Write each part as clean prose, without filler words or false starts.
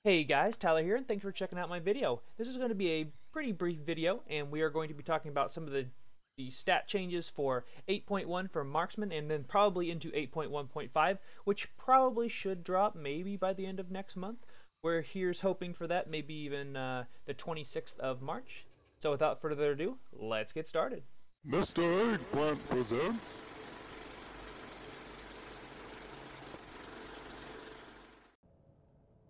Hey guys, Tyler here, and thanks for checking out my video. This is going to be a pretty brief video, and we are going to be talking about some of the stat changes for 8.1 for Marksman, and then probably into 8.1.5, which probably should drop maybe by the end of next month. We're here's hoping for that, maybe even the 26th of March. So without further ado, let's get started. Mr. Eggplant presents...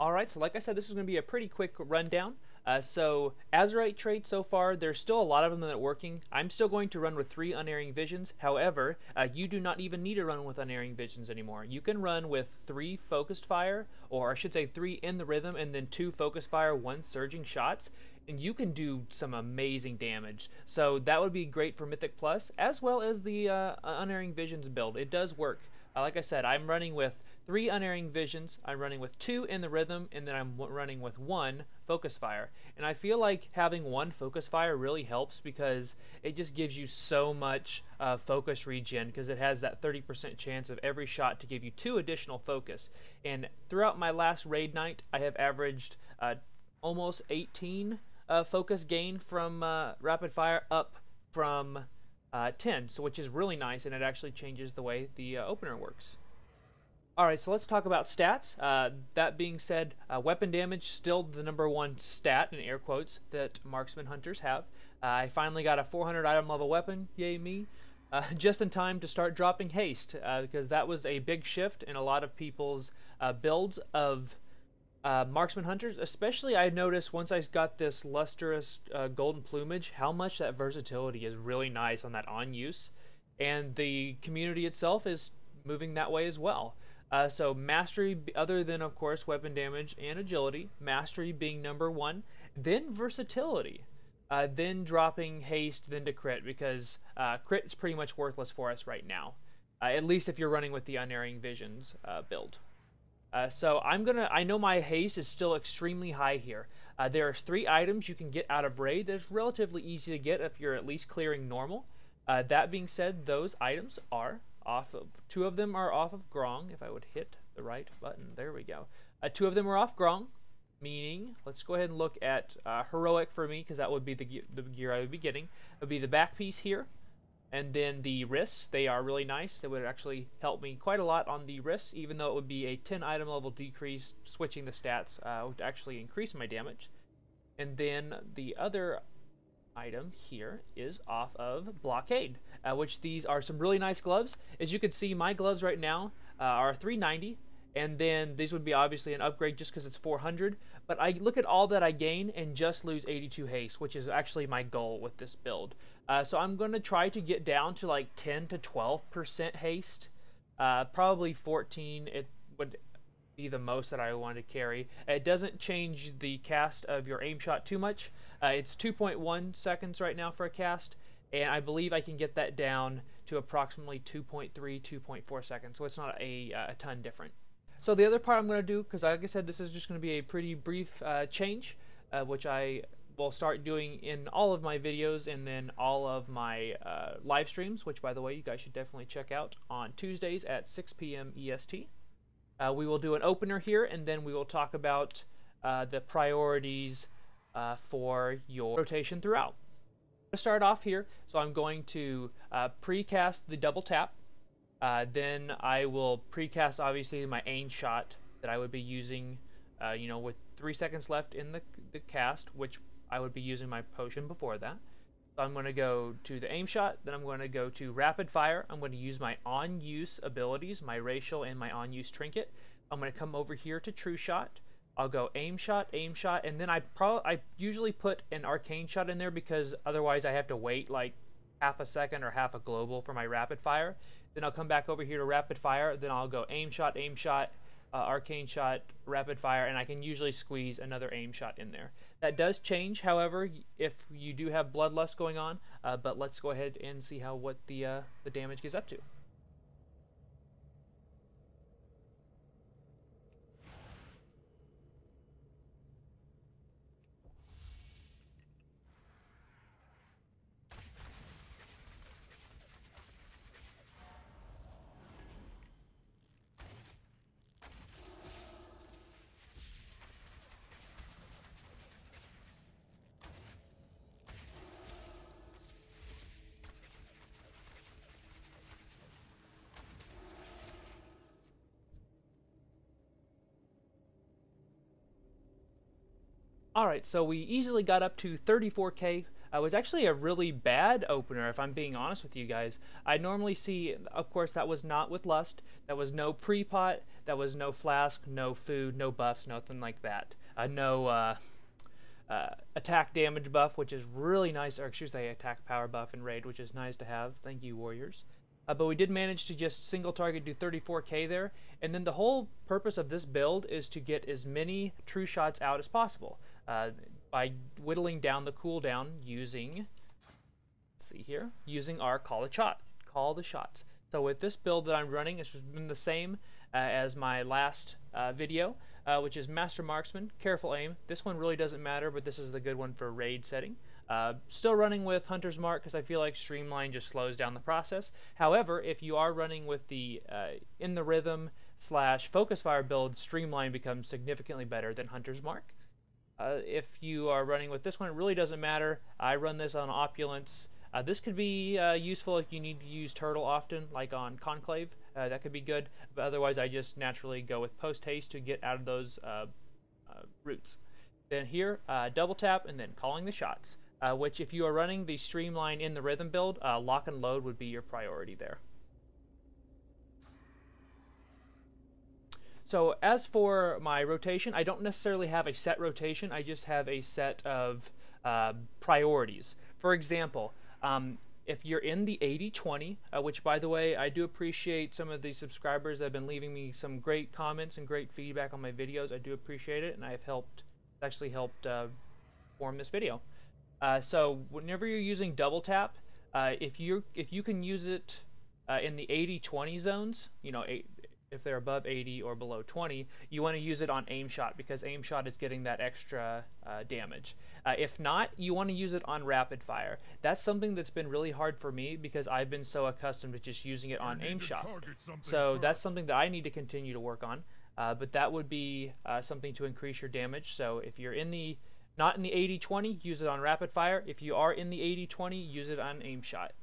Alright, so like I said, this is going to be a pretty quick rundown. So Azerite traits so far, there's still a lot of them that are working. I'm still going to run with 3 Unerring Visions. However, you do not even need to run with Unerring Visions anymore. You can run with 3 Focused Fire, or I should say 3 in the rhythm, and then 2 Focused Fire, 1 Surging shots, and you can do some amazing damage. So that would be great for Mythic Plus, as well as the Unerring Visions build. It does work. Like I said, I'm running with 3 Unerring Visions, I'm running with 2 in the rhythm, and then I'm running with 1 Focus Fire. And I feel like having 1 Focus Fire really helps because it just gives you so much focus regen, because it has that 30% chance of every shot to give you 2 additional focus. And throughout my last raid night, I have averaged almost 18 focus gain from Rapid Fire, up from 10, so which is really nice, and it actually changes the way the opener works. Alright, so let's talk about stats. That being said, weapon damage still the #1 stat, in air quotes, that marksman hunters have. I finally got a 400 item level weapon, yay me, just in time to start dropping Haste, because that was a big shift in a lot of people's builds of marksman hunters. Especially I noticed once I got this lustrous golden plumage, how much that versatility is really nice on that on use, and the community itself is moving that way as well. So mastery, other than of course weapon damage and agility, mastery being #1, then versatility, then dropping haste, then to crit, because crit is pretty much worthless for us right now, at least if you're running with the Unerring Visions build. So I know my haste is still extremely high here. There's 3 items you can get out of raid that's relatively easy to get if you're at least clearing normal. That being said, those items are off of, 2 of them are off of Grong. If I would hit the right button, there we go. 2 of them are off Grong, meaning, let's go ahead and look at heroic for me, because that would be the gear I would be getting. It would be the back piece here, and then the wrists. They are really nice. They would actually help me quite a lot on the wrists, even though it would be a 10 item level decrease. Switching the stats would actually increase my damage. And then the other item here is off of Blockade, which these are some really nice gloves. As you can see, my gloves right now are 390, and then these would be obviously an upgrade just because it's 400, but I look at all that I gain and just lose 82 haste, which is actually my goal with this build. So I'm going to try to get down to like 10 to 12% haste, probably 14 it would be the most that I want to carry. It doesn't change the cast of your aim shot too much. It's 2.1 seconds right now for a cast, and I believe I can get that down to approximately 2.3, 2.4 seconds, so it's not a ton different. So the other part I'm going to do, because like I said, this is just going to be a pretty brief change, which I will start doing in all of my videos and then all of my live streams, which by the way you guys should definitely check out on Tuesdays at 6 p.m. EST. We will do an opener here, and then we will talk about the priorities for your rotation throughout. To start off here, so I'm going to precast the double tap. Then I will precast obviously my aim shot that I would be using, with 3 seconds left in the cast, which I would be using my potion before that. So I'm going to go to the aim shot, then I'm going to go to rapid fire. I'm going to use my on-use abilities, my racial and my on-use trinket. I'm going to come over here to true shot. I'll go aim shot, and then I usually put an arcane shot in there, because otherwise I have to wait like half a second or half a global for my rapid fire. Then I'll come back over here to rapid fire, then I'll go aim shot, arcane shot, rapid fire, and I can usually squeeze another aim shot in there. That does change, however, if you do have bloodlust going on, but let's go ahead and see what the damage gets up to. Alright, so we easily got up to 34k. It was actually a really bad opener, if I'm being honest with you guys. I normally see, of course, that was not with Lust. That was no pre-pot. That was no flask, no food, no buffs, nothing like that. No attack damage buff, which is really nice, or excuse me, attack power buff in Raid, which is nice to have. Thank you, Warriors. But we did manage to just single target do 34k there, and then the whole purpose of this build is to get as many true shots out as possible by whittling down the cooldown using, let's see here, using our call the shots. So with this build that I'm running, it's been the same as my last video, which is Master Marksman, Careful Aim. This one really doesn't matter, but this is the good one for Raid setting. Still running with Hunter's Mark because I feel like Streamline just slows down the process. However, if you are running with the In the Rhythm / Focus Fire build, Streamline becomes significantly better than Hunter's Mark. If you are running with this one, it really doesn't matter. I run this on Opulence. This could be useful if you need to use Turtle often, like on Conclave. That could be good, but otherwise I just naturally go with Post Haste to get out of those roots. Then here, double tap and then calling the shots, which if you are running the Streamline In the Rhythm build, lock and load would be your priority there. So as for my rotation, I don't necessarily have a set rotation, I just have a set of priorities. For example, if you're in the 80-20, which by the way, I do appreciate some of the subscribers that have been leaving me some great comments and great feedback on my videos. I do appreciate it, and I've actually helped form this video. So whenever you're using double tap, if you can use it in the 80-20 zones, you know, if they're above 80 or below 20, you want to use it on aim shot because aim shot is getting that extra damage. If not, you want to use it on rapid fire. That's something that's been really hard for me because I've been so accustomed to just using it on aim shot. So that's something that I need to continue to work on. But that would be something to increase your damage. So if you're not in the 80-20, use it on rapid fire. If you are in the 80-20, use it on aim shot.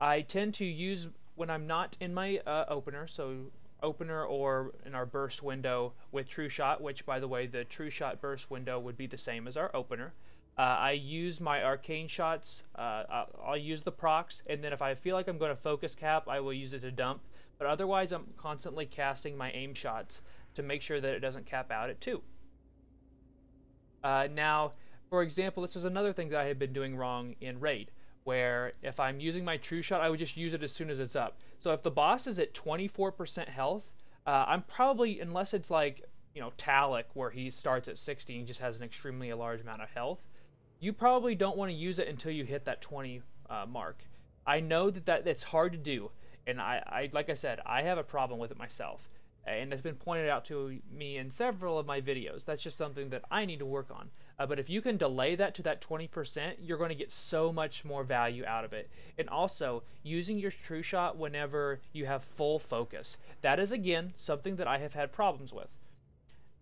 I tend to use when I'm not in my opener, so opener or in our burst window with true shot, which by the way, the true shot burst window would be the same as our opener. I use my arcane shots, I'll use the procs, and then if I feel like I'm going to focus cap, I will use it to dump, but otherwise I'm constantly casting my aim shots to make sure that it doesn't cap out at 2. Now, for example, this is another thing that I had been doing wrong in Raid, where if I'm using my true shot, I would just use it as soon as it's up. So if the boss is at 24% health, I'm probably, unless it's like, you know, Talic, where he starts at 60 and just has an extremely large amount of health, you probably don't want to use it until you hit that 20 mark. I know that it's hard to do, and I like I said, I have a problem with it myself, and it's been pointed out to me in several of my videos. That's just something that I need to work on. But if you can delay that to that 20%, you're going to get so much more value out of it. And also, using your true shot whenever you have full focus. That is, again, something that I have had problems with.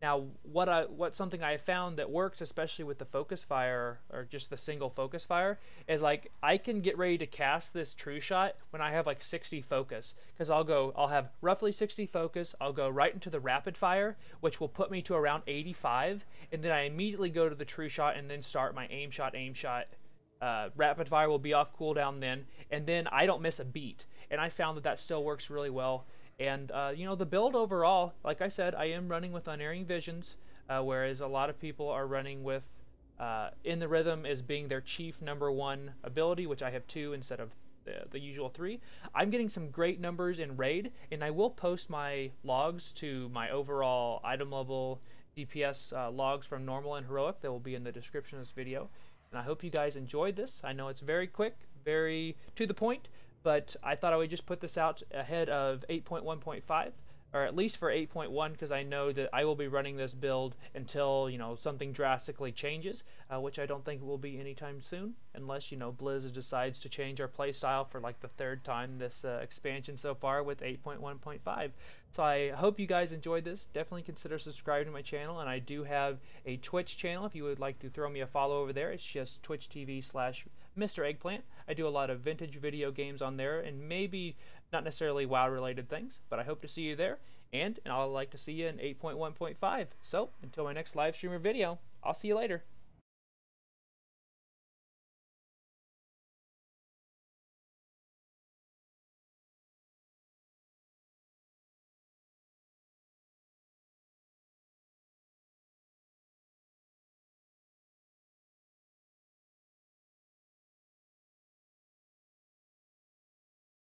Now, what's something I have found that works, especially with the focus fire, or just the single focus fire, is like I can get ready to cast this true shot when I have like 60 focus, because I'll have roughly 60 focus, I'll go right into the rapid fire, which will put me to around 85, and then I immediately go to the true shot and then start my aim shot. Rapid fire will be off cooldown then, and then I don't miss a beat, and I found that still works really well. And, you know, the build overall, like I said, I am running with Unerring Visions, whereas a lot of people are running with In the Rhythm as being their chief #1 ability, which I have 2 instead of the usual 3. I'm getting some great numbers in Raid, and I will post my logs to my overall item level DPS logs from Normal and Heroic. That will be in the description of this video. And I hope you guys enjoyed this. I know it's very quick, very to the point, but I thought I would just put this out ahead of 8.1.5, or at least for 8.1, because I know that I will be running this build until, you know, something drastically changes, which I don't think will be anytime soon, unless, you know, Blizz decides to change our playstyle for like the 3rd time this expansion so far with 8.1.5. So I hope you guys enjoyed this. Definitely consider subscribing to my channel, and I do have a Twitch channel if you would like to throw me a follow over there. It's just twitch.tv/Mr. Eggplant. I do a lot of vintage video games on there, and maybe not necessarily WoW related things, but I hope to see you there, and I'd like to see you in 8.1.5. So until my next live stream or video, I'll see you later.